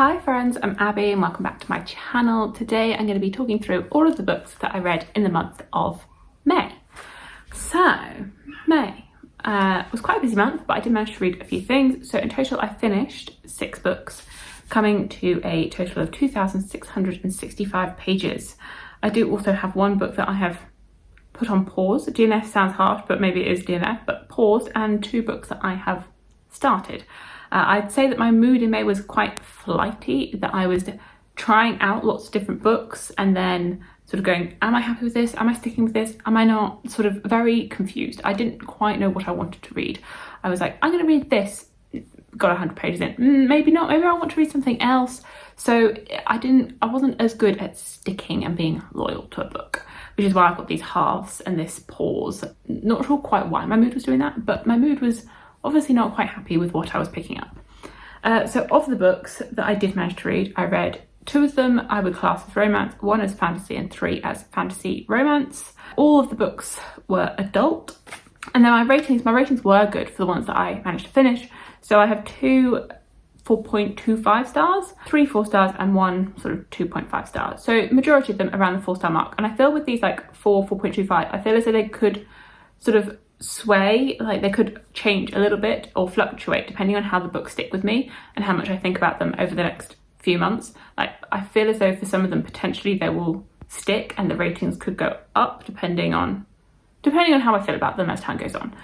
Hi friends, I'm Abby and welcome back to my channel. Today I'm going to be talking through all of the books that I read in the month of May. So, May was quite a busy month, but I did manage to read a few things. So in total I finished 6 books, coming to a total of 2,665 pages. I do also have one book that I have put on pause. DNF sounds harsh, but maybe it is DNF, but paused, and 2 books that I have started. I'd say that my mood in May was quite flighty, that I was trying out lots of different books and then sort of going, am I happy with this? Am I sticking with this? Am I not? Sort of very confused. I didn't quite know what I wanted to read. I was like, I'm going to read this. Got 100 pages in. Maybe not. Maybe I want to read something else. So I wasn't as good at sticking and being loyal to a book, which is why I've got these halves and this pause. Not sure quite why my mood was doing that, but my mood was obviously not quite happy with what I was picking up. So of the books that I did manage to read, I read 2 of them I would class as romance, 1 as fantasy and 3 as fantasy romance. All of the books were adult, and then my ratings were good for the ones that I managed to finish. So I have 2 4.25 stars, 3 4 stars and 1 sort of 2.5 stars. So majority of them around the 4-star mark. And I feel with these like 4.25, I feel as though they could sort of sway, like they could change a little bit or fluctuate depending on how the books stick with me and how much I think about them over the next few months. Like I feel as though for some of them potentially they will stick and the ratings could go up depending on how I feel about them as time goes on,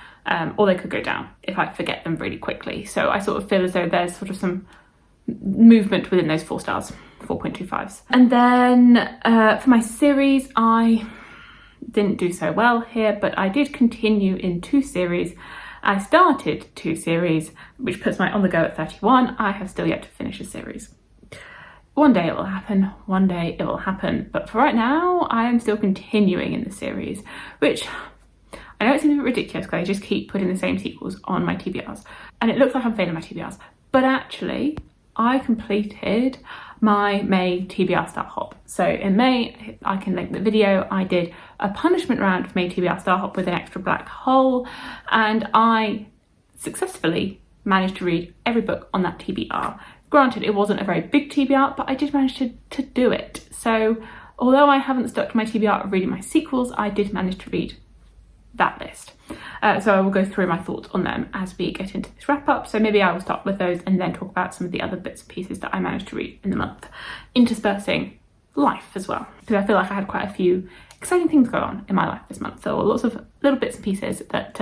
or they could go down if I forget them really quickly. So I sort of feel as though there's sort of some movement within those 4 stars, 4.25s. And then for my series, I didn't do so well here, but I did continue in 2 series. I started 2 series, which puts my on the go at 31. I have still yet to finish a series. One day it will happen, one day it will happen, but for right now I am still continuing in the series, which I know it seems a bit ridiculous because I just keep putting the same sequels on my TBRs and it looks like I'm failing my TBRs, but actually I completed my May TBR Start Hop. So in May, I can link the video, I did a punishment round for May TBR Start Hop with an extra black hole, and I successfully managed to read every book on that TBR. Granted, it wasn't a very big TBR, but I did manage to do it. So although I haven't stuck to my TBR of reading my sequels, I did manage to read that list. So I will go through my thoughts on them as we get into this wrap up. So maybe I will start with those and then talk about some of the other bits and pieces that I managed to read in the month, interspersing life as well, because I feel like I had quite a few exciting things go on in my life this month. So lots of little bits and pieces that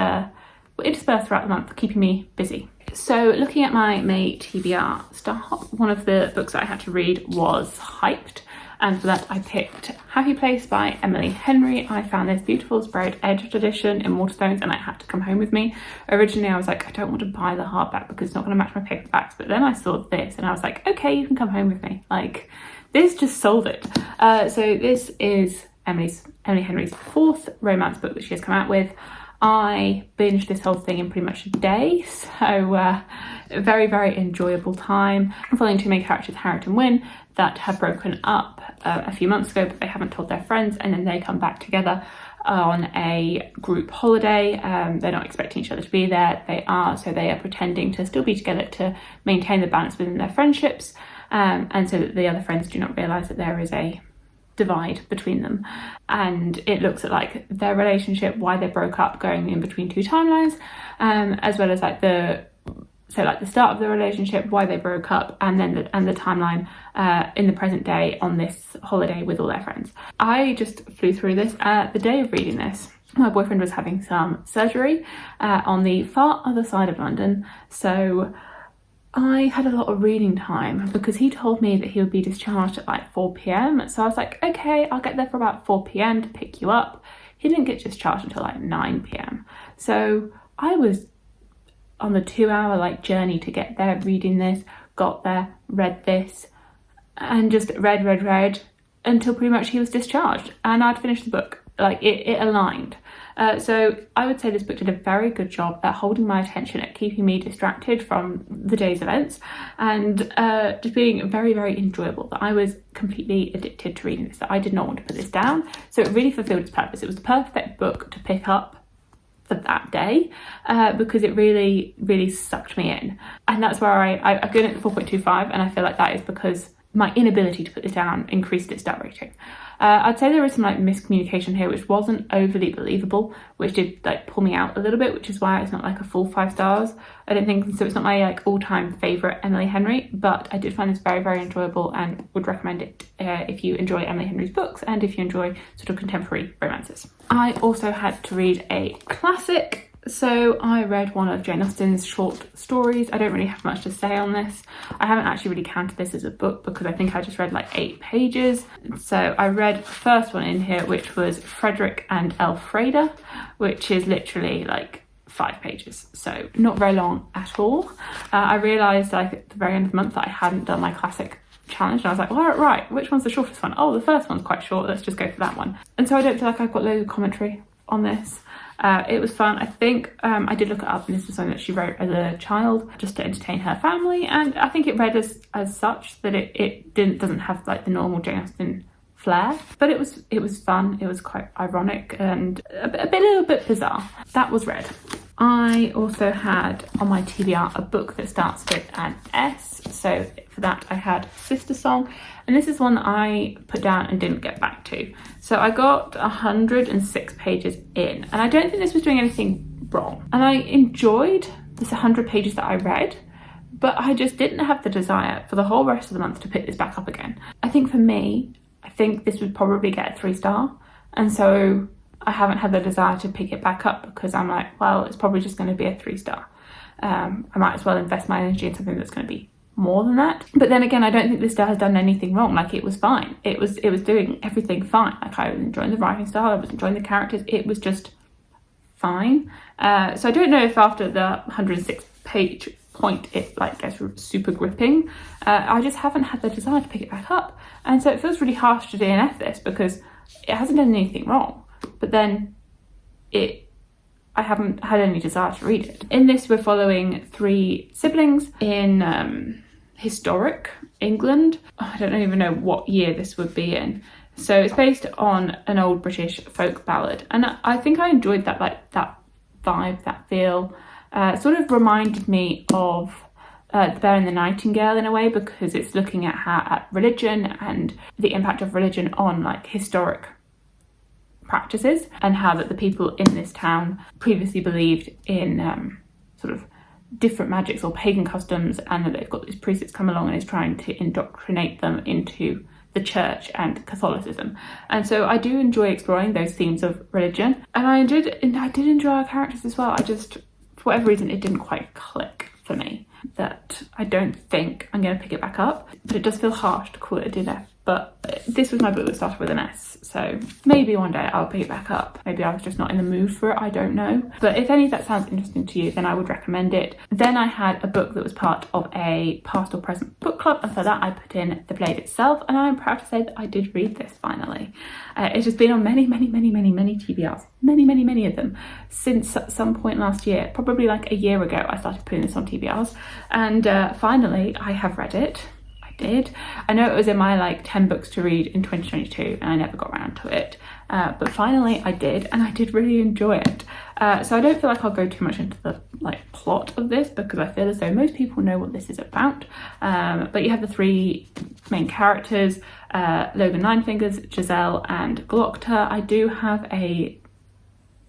were interspersed throughout the month, keeping me busy. So looking at my May TBR Start Hop, one of the books that I had to read was Hyped. And for that I picked Happy Place by Emily Henry. I found this beautiful sprayed edged edition in Waterstones and I had to come home with me. Originally I was like, I don't want to buy the hardback because it's not going to match my paperbacks, but then I saw this and I was like, okay, you can come home with me. Like, this just sold it. So this is Emily Henry's 4th romance book that she has come out with. I binged this whole thing in pretty much a day, so very, very enjoyable time. I'm following 2 main characters, Harriet and Wynne, that have broken up a few months ago, but they haven't told their friends, and then they come back together on a group holiday. They're not expecting each other to be there. They are pretending to still be together to maintain the balance within their friendships, and so that the other friends do not realise that there is a divide between them. And it looks at like their relationship, why they broke up, going in between 2 timelines, as well as like the start of the relationship, why they broke up, and then the timeline in the present day on this holiday with all their friends. I just flew through this. The day of reading this, my boyfriend was having some surgery on the far other side of London, so I had a lot of reading time because he told me that he would be discharged at like 4 p.m. So I was like, okay, I'll get there for about 4 p.m. to pick you up. He didn't get discharged until like 9 p.m. So I was on the 2-hour like journey to get there reading this, got there, read this, and just read until pretty much he was discharged and I'd finished the book. Like it aligned. So I would say this book did a very good job at holding my attention, at keeping me distracted from the day's events, and just being very, very enjoyable. That I was completely addicted to reading this, that I did not want to put this down. So it really fulfilled its purpose. It was the perfect book to pick up for that day, because it really sucked me in. And that's where I've given it 4.25, and I feel like that is because my inability to put this down increased its star rating. I'd say there is some like miscommunication here, which wasn't overly believable, which did like pull me out a little bit, which is why it's not like a full 5 stars. I don't think so. It's not my like all-time favorite Emily Henry, but I did find this very enjoyable and would recommend it if you enjoy Emily Henry's books and if you enjoy sort of contemporary romances. I also had to read a classic. So I read one of Jane Austen's short stories. I don't really have much to say on this. I haven't actually really counted this as a book because I think I just read like 8 pages. So I read the first one in here, which was Frederick and Elfrida, which is literally like 5 pages. So not very long at all. I realised like at the very end of the month that I hadn't done my classic challenge, and I was like, well, right, which one's the shortest one? Oh, the first one's quite short, let's just go for that one. And so I don't feel like I've got loads of commentary on this. It was fun. I think I did look it up, and this is something that she wrote as a child just to entertain her family, and I think it read as such that it doesn't have like the normal Jane Austen flair, but it was fun. It was quite ironic and a little bit bizarre. That was read. I also had on my TBR a book that starts with an S, so for that I had Sistersong, and this is one that I put down and didn't get back to. So I got 106 pages in, and I don't think this was doing anything wrong, and I enjoyed this 100 pages that I read, but I just didn't have the desire for the whole rest of the month to pick this back up again. I think for me, I think this would probably get a 3-star, and so I haven't had the desire to pick it back up because I'm like, well, it's probably just going to be a 3-star. I might as well invest my energy in something that's going to be more than that. But then again, I don't think this has done anything wrong. Like, it was fine. It was doing everything fine. Like, I was enjoying the writing style, I was enjoying the characters. It was just fine. So I don't know if after the 106 page point it like gets super gripping. I just haven't had the desire to pick it back up, and so it feels really harsh to DNF this because it hasn't done anything wrong, but then I haven't had any desire to read it. In this, we're following 3 siblings in historic England. I don't even know what year this would be in. So it's based on an old British folk ballad, and I think I enjoyed that, like that vibe, that feel. Sort of reminded me of The Bear and the Nightingale in a way, because it's looking at religion and the impact of religion on like historic practices, and how that the people in this town previously believed in sort of different magics or pagan customs, and that they've got this priest that's come along and is trying to indoctrinate them into the church and Catholicism. And so I do enjoy exploring those themes of religion, and I did enjoy our characters as well. I just, for whatever reason, it didn't quite click for me, that I don't think I'm going to pick it back up, but it does feel harsh to call it a DNF. But this was my book that started with an S, so maybe one day I'll pick it back up. Maybe I was just not in the mood for it, I don't know. But if any of that sounds interesting to you, then I would recommend it. Then I had a book that was part of a past or present book club, and for that I put in The Blade Itself, and I'm proud to say that I did read this finally. It's just been on many TBRs, many of them, since some point last year. Probably like a year ago I started putting this on TBRs, and finally I have read it. Did. I know it was in my like 10 books to read in 2022 and I never got around to it, but finally I did, and I did really enjoy it. So I don't feel like I'll go too much into the like plot of this, because I feel as though most people know what this is about, but you have the 3 main characters, Logan Ninefingers, Giselle and Glockta. I do have a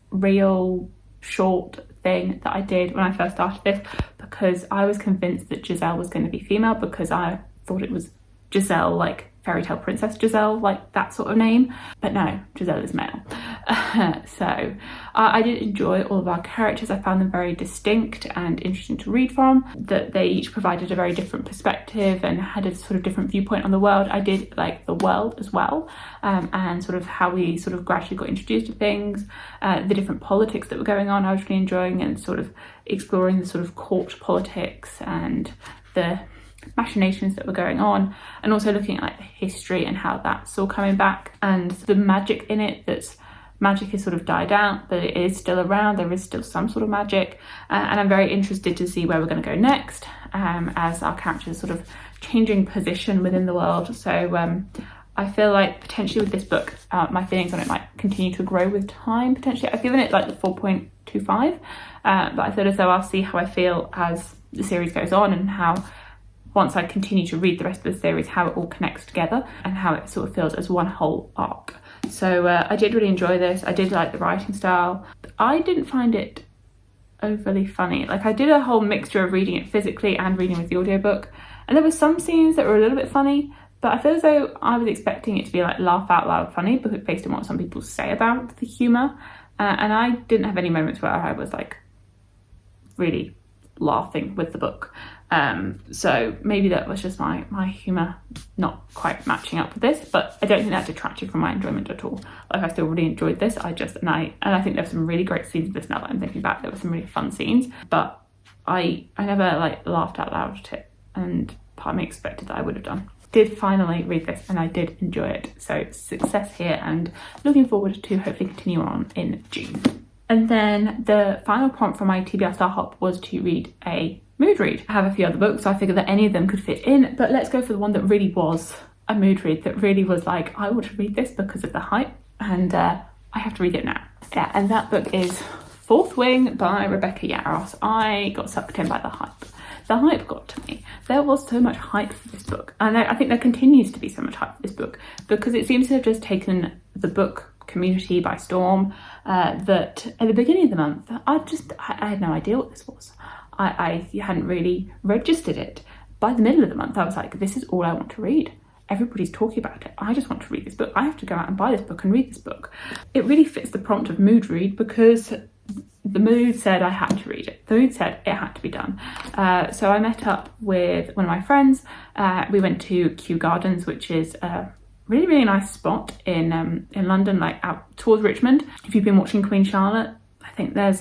real short thing that I did when I first started this, because I was convinced that Giselle was going to be female, because I thought it was Giselle, like fairy tale princess Giselle, like that sort of name, but no, Giselle is male. So I did enjoy all of our characters. I found them very distinct and interesting to read from, that they each provided a very different perspective and had a sort of different viewpoint on the world. I did like the world as well, and sort of how we sort of gradually got introduced to things, the different politics that were going on I was really enjoying, and sort of exploring the sort of court politics and the machinations that were going on, and also looking at like the history and how that's all coming back, and the magic in it. That's magic is sort of died out, but it is still around. There is still some sort of magic, and I'm very interested to see where we're going to go next, as our characters sort of changing position within the world. So I feel like potentially with this book, my feelings on it might continue to grow with time, potentially. I've given it like the 4.25, but I feel as though I'll see how I feel as the series goes on, and how, once I continue to read the rest of the series, how it all connects together and how it sort of feels as one whole arc. So I did really enjoy this. I did like the writing style. I didn't find it overly funny. Like, I did a whole mixture of reading it physically and reading with the audiobook, and there were some scenes that were a little bit funny, but I feel as though I was expecting it to be like laugh out loud funny, because based on what some people say about the humour, and I didn't have any moments where I was like really laughing with the book. So maybe that was just my humour not quite matching up with this, but I don't think that detracted from my enjoyment at all. Like, I still really enjoyed this. I think there's some really great scenes of this now that I'm thinking back. There were some really fun scenes, but I never like laughed out loud at it, and part of me expected that I would have done. Did finally read this and I did enjoy it, so success here, and looking forward to hopefully continue on in June. And then the final prompt from my TBR Start Hop was to read a mood read. I have a few other books, so I figured that any of them could fit in, but let's go for the one that really was a mood read, that really was like, I want to read this because of the hype, and I have to read it now. Yeah, and that book is Fourth Wing by Rebecca Yarros. I got sucked in by the hype. The hype got to me. There was so much hype for this book, and I think there continues to be so much hype for this book, because it seems to have just taken the book community by storm. That at the beginning of the month, I had no idea what this was. I hadn't really registered it. By the middle of the month, I was like, this is all I want to read. Everybody's talking about it. I just want to read this book. I have to go out and buy this book and read this book. It really fits the prompt of mood read, because the mood said I had to read it. The mood said it had to be done. So I met up with one of my friends. We went to Kew Gardens, which is a really, really nice spot in London, like out towards Richmond. If you've been watching Queen Charlotte, I think there's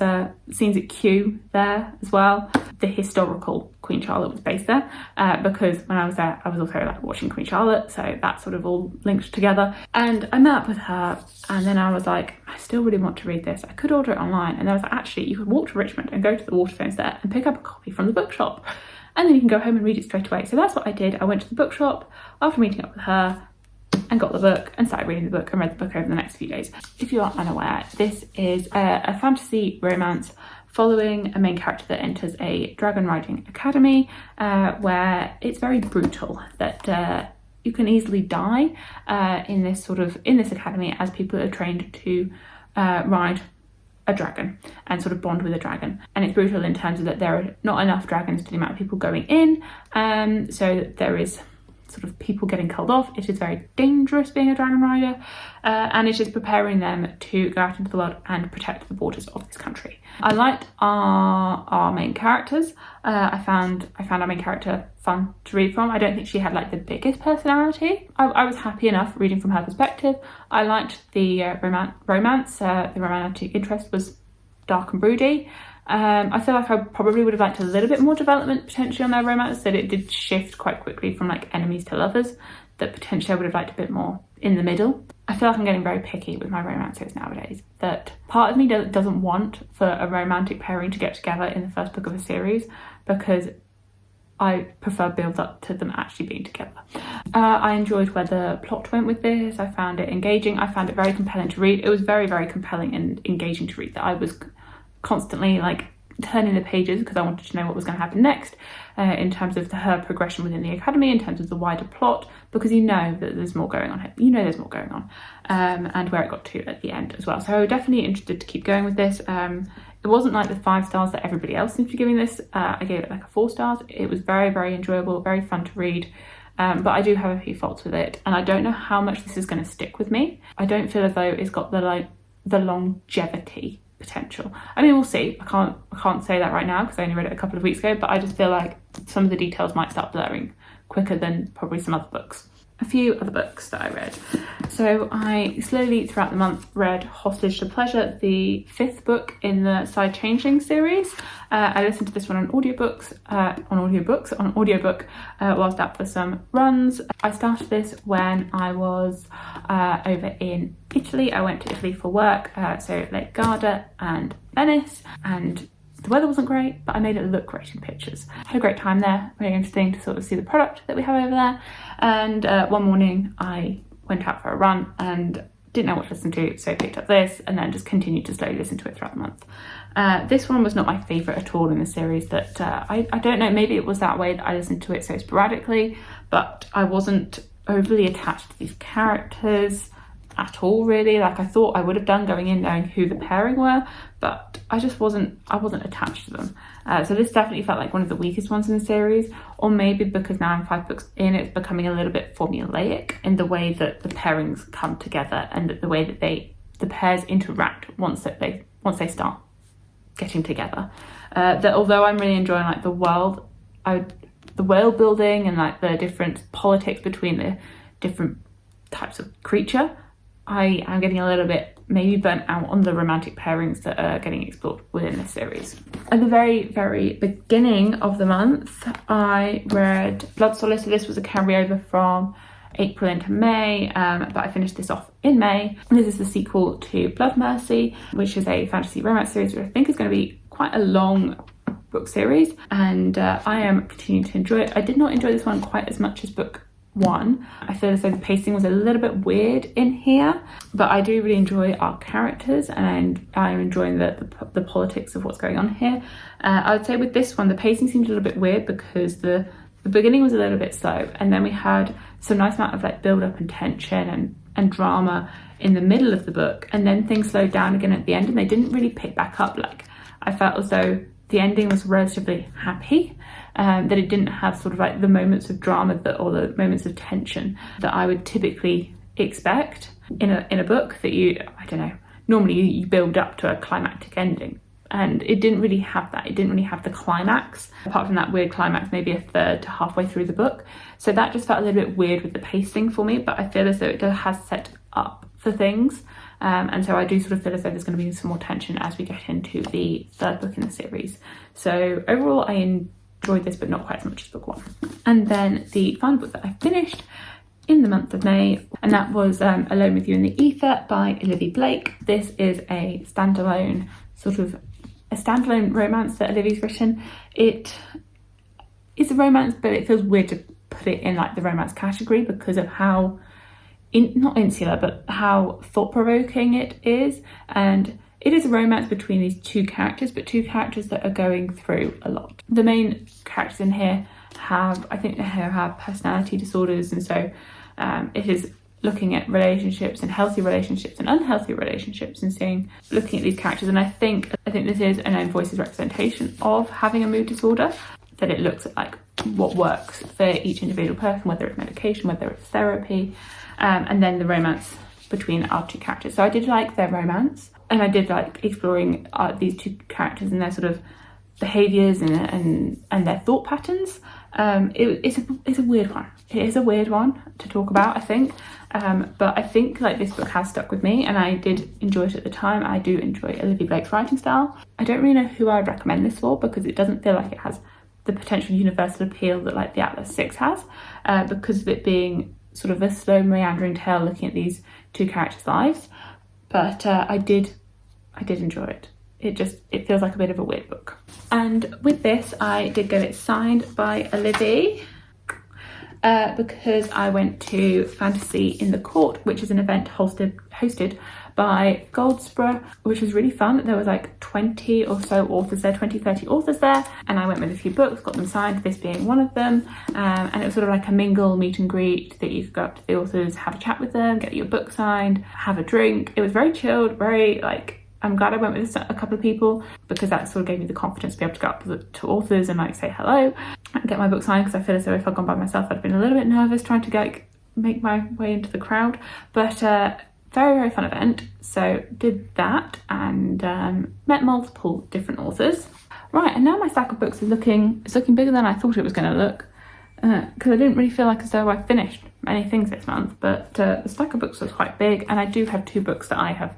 scenes at Kew there as well. The historical Queen Charlotte was based there, because when I was there, I was also like watching Queen Charlotte, so that sort of all linked together. And I met up with her, and then I was like, I still really want to read this. I could order it online, and I was like, actually, you could walk to Richmond and go to the Waterstones there and pick up a copy from the bookshop, and then you can go home and read it straight away. So that's what I did. I went to the bookshop after meeting up with her and got the book and started reading the book, and read the book over the next few days. If you are unaware, this is a fantasy romance following a main character that enters a dragon riding academy, where it's very brutal, that you can easily die in this academy, as people are trained to ride a dragon and sort of bond with a dragon. And it's brutal in terms of that there are not enough dragons to the amount of people going in, so there is sort of people getting killed off. It is very dangerous being a dragon rider, and it is preparing them to go out into the world and protect the borders of this country. I liked our main characters. I found our main character fun to read from. I don't think she had like the biggest personality. I was happy enough reading from her perspective. I liked the romance. The romantic interest was dark and broody. I feel like I probably would have liked a little bit more development potentially on their romance, that it did shift quite quickly from like enemies to lovers, that potentially I would have liked a bit more in the middle. I feel like I'm getting very picky with my romances nowadays, that part of me doesn't want for a romantic pairing to get together in the first book of a series, because I prefer build up to them actually being together. I enjoyed where the plot went with this. I found it engaging. I found it very compelling to read. It was very, very compelling and engaging to read, that I was constantly like turning the pages because I wanted to know what was going to happen next, in terms of her progression within the academy, in terms of the wider plot, because you know that there's more going on here. You know there's more going on, and where it got to at the end as well. So definitely interested to keep going with this. It wasn't like the 5 stars that everybody else seems to be giving this. I gave it like a 4 stars. It was very, very enjoyable, very fun to read. But I do have a few faults with it, and I don't know how much this is going to stick with me. I don't feel as though it's got the longevity potential. I mean, we'll see. I can't say that right now because I only read it a couple of weeks ago, but I just feel like some of the details might start blurring quicker than probably some other books. A few other books that I read. So I slowly throughout the month read Hostage to Pleasure, the 5th book in the Side Changeling series. I listened to this one on audiobook whilst out for some runs. I started this when I was over in Italy. I went to Italy for work, so Lake Garda and Venice, and the weather wasn't great, but I made it look great in pictures. I had a great time there, very interesting to sort of see the product that we have over there. And one morning I went out for a run and didn't know what to listen to, so I picked up this and then just continued to slowly listen to it throughout the month. This one was not my favourite at all in the series. That I don't know, maybe it was that way that I listened to it so sporadically, but I wasn't overly attached to these characters at all, really. Like, I thought I would have done going in knowing who the pairing were, but I wasn't attached to them. So this definitely felt like one of the weakest ones in the series, or maybe because now I'm 5 books in, it's becoming a little bit formulaic in the way that the pairings come together and the way that the pairs interact once they start getting together. That although I'm really enjoying like the world building and like the different politics between the different types of creature, I am getting a little bit maybe burnt out on the romantic pairings that are getting explored within this series. At the very, very beginning of the month, I read Blood Solace. So this was a carryover from April into May, but I finished this off in May. And this is the sequel to Blood Mercy, which is a fantasy romance series, which I think is going to be quite a long book series, and I am continuing to enjoy it. I did not enjoy this one quite as much as book 1. I feel as though the pacing was a little bit weird in here, but I do really enjoy our characters and I'm enjoying the politics of what's going on here. I would say with this one, the pacing seemed a little bit weird because the beginning was a little bit slow, and then we had some nice amount of like build up and tension and drama in the middle of the book, and then things slowed down again at the end and they didn't really pick back up. Like, I felt as though the ending was relatively happy, that it didn't have sort of like the moments of drama or the moments of tension that I would typically expect in a book that normally you build up to a climactic ending. And it didn't really have that. It didn't really have the climax, apart from that weird climax maybe a third to halfway through the book. So that just felt a little bit weird with the pacing for me, but I feel as though it has set up for things. And so I do sort of feel as though there's going to be some more tension as we get into the third book in the series. So overall, I enjoyed this, but not quite as much as book 1. And then the final book that I finished in the month of May, and that was Alone with You in the Ether by Olivia Blake. This is a standalone romance that Olivia's written. It is a romance, but it feels weird to put it in like the romance category because of how not insular, but how thought-provoking it is. And it is a romance between these two characters, but two characters that are going through a lot. The main characters in here have personality disorders, and so it is looking at relationships and healthy relationships and unhealthy relationships and looking at these characters. And I think this is an own voice's representation of having a mood disorder, that it looks at like what works for each individual person, whether it's medication, whether it's therapy, and then the romance between our two characters. So I did like their romance, and I did like exploring these two characters and their sort of behaviours and their thought patterns. It's a weird one. It is a weird one to talk about, I think, but I think like this book has stuck with me, and I did enjoy it at the time. I do enjoy Olivia Blake's writing style. I don't really know who I'd recommend this for, because it doesn't feel like it has the potential universal appeal that like the Atlas 6 has, because of it being sort of a slow meandering tale looking at these two characters' lives. But I did enjoy it. It feels like a bit of a weird book. And with this, I did get it signed by Olivia, because I went to Fantasy in the Court, which is an event hosted by Goldsborough, which was really fun. There was like 20 or so authors there, 30 authors there, and I went with a few books, got them signed, this being one of them, and it was sort of like a mingle meet and greet that you could go up to the authors, have a chat with them, get your book signed, have a drink. It was very chilled, very like, I'm glad I went with a couple of people, because that sort of gave me the confidence to be able to go up to authors and like say hello and get my book signed, because I feel as though if I'd gone by myself I'd been a little bit nervous trying to like make my way into the crowd. But very, very fun event. So did that and met multiple different authors. Right, and now my stack of books is looking bigger than I thought it was going to look, because I didn't really feel like as though I finished many things this month, but the stack of books was quite big, and I do have 2 books that I have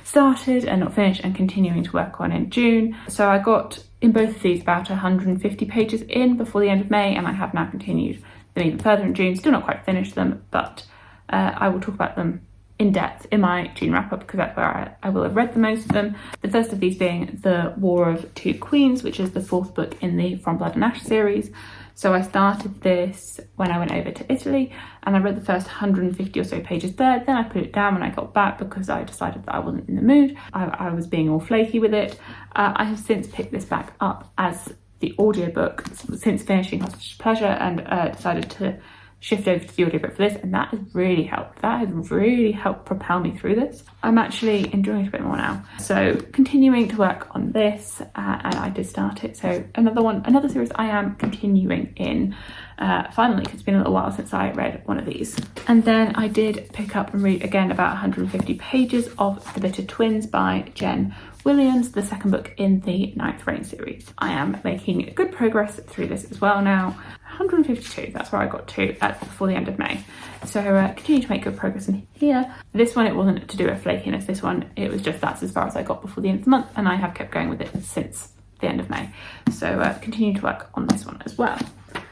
started and not finished and continuing to work on in June. So I got in both of these about 150 pages in before the end of May, and I have now continued them even further in June. Still not quite finished them, but I will talk about them in depth in my June wrap up, because that's where I will have read the most of them. The first of these being The War of Two Queens, which is the 4th book in the From Blood and Ash series. So I started this when I went over to Italy, and I read the first 150 or so pages there. Then I put it down when I got back because I decided that I wasn't in the mood. I was being all flaky with it. I have since picked this back up as the audiobook since finishing Hostage to Pleasure, and decided to shift over to the audiobook for this, and that has really helped. That has really helped propel me through this. I'm actually enjoying it a bit more now. So continuing to work on this, and I did start it. So another series I am continuing in, finally, 'cause it's been a little while since I read one of these. And then I did pick up and read again about 150 pages of The Bitter Twins by Jen Williams, the second book in the Ninth Reign series. I am making good progress through this as well now. 152, that's where I got to before the end of May. So continue to make good progress in here. This one, it wasn't to do with flakiness. This one, it was just that's as far as I got before the end of the month, and I have kept going with it since the end of May. So continue to work on this one as well.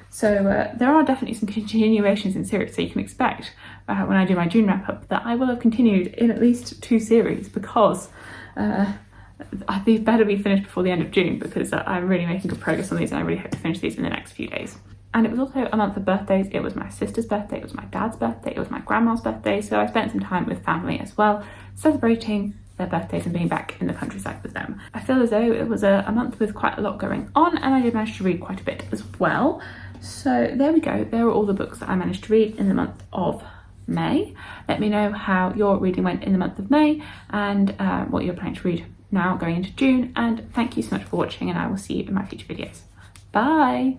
So there are definitely some continuations in series, so you can expect when I do my June wrap up that I will have continued in at least 2 series, because these better be finished before the end of June, because I'm really making good progress on these, and I really hope to finish these in the next few days. And it was also a month of birthdays. It was my sister's birthday, it was my dad's birthday, it was my grandma's birthday, so I spent some time with family as well, celebrating their birthdays and being back in the countryside with them. I feel as though it was a month with quite a lot going on, and I did manage to read quite a bit as well. So there we go, there are all the books that I managed to read in the month of May. Let me know how your reading went in the month of May, and what you're planning to read now going into June, and thank you so much for watching, and I will see you in my future videos. Bye!